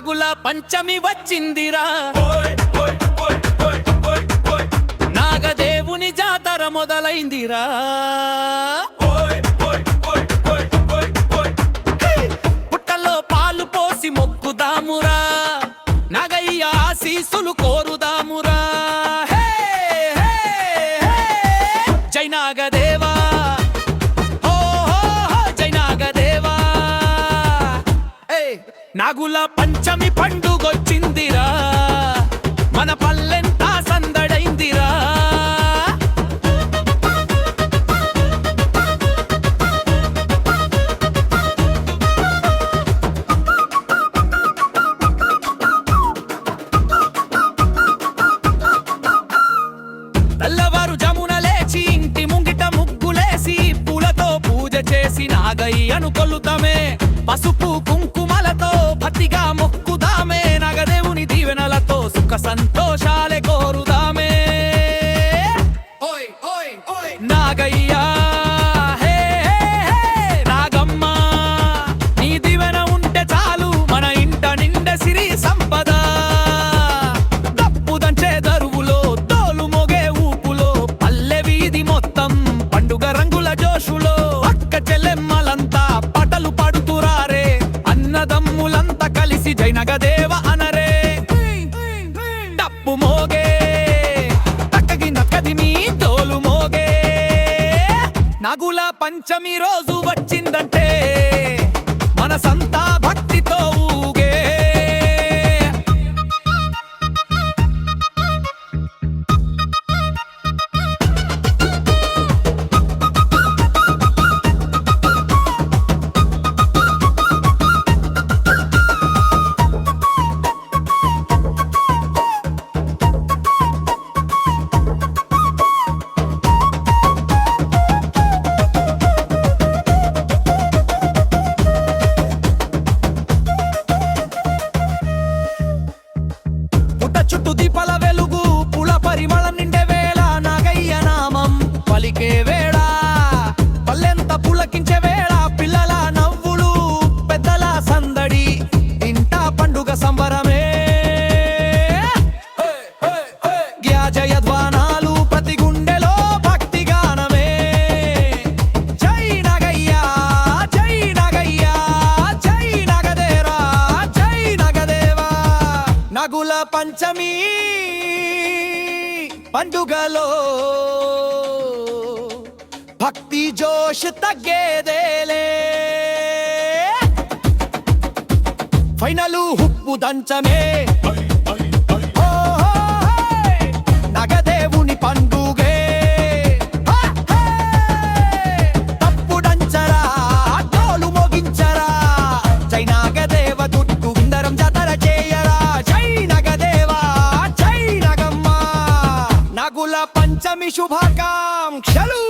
నాగుల పంచమి వచ్చిందిరా, నాగదేవుని జాతర మొదలైందిరా. పుట్టలో పాలు పోసి మొక్కుదామురా, నాగయ్య ఆశీస్సులు కోరుదామురా. జై నాగదేవా, నాగుల పంచమి పండుగొచ్చిందిరా, మన పల్లెంతా సందడైందిరా. తెల్లవారు జమున లేచి ఇంటి ముంగిట ముగ్గులేసి పూలతో పూజ చేసి నాగయ్యను కొలుతామే. పసుపు కుంకుమలతో భక్తిగా మొక్కుదామే, నాగదేవుని దీవెనలతో సుఖ సంతోషాలే కోరుదామే. నాగయ్యా హే నాగమ్మ, నీ దీవెన ఉంటే చాలు మన ఇంట నిండే సిరి సంపద. తప్పు దంచే దరువులో తోలు మోగే ఊపులో పల్లె వీధి మొత్తం పండుగ రంగుల జోషులో అక్క చెల్లెమ్మలంతా పాటలు పాడుతురారే, అన్నదమ్ములంతా కలిసి జై నాగదేవ అనరే. డప్పు మోగే తక్కగి నక్కదిమి తోలు మోగే, నాగుల పంచమి రోజు వచ్చిందంటే మనసంతా భక్తితో ఊగే. చుట్టూ దీపాల వెలుగు పూల పరిమళం నిండే వేళ, నాగయ్య నామం పలికే వేళ, పల్లెంత పులకించే వేళ, పిల్లల నవ్వులు పెద్దల సందడి, ఇంట పండుగ సంబరమే. జయధ్వానాలు ప్రతి గుండెలో భక్తి గానమే. జై నాగయ్య జై నాగయ్య జై నాగదేరా జై నాగదేవా. నాగుల పంచమి పండుగలో భక్తి జోష్ తగ్గేదేలే, ఫైనలు హుప్పు దంచమే. నాగదేవుని పండుగే తప్పుడంచరా తోలు మోగించరా, జై నాగదేవ దుడ్డు విందరం జాతర చేయరా. జై నాగదేవా జై నాగమ్మ, నాగుల పంచమి శుభాకాంక్షలు.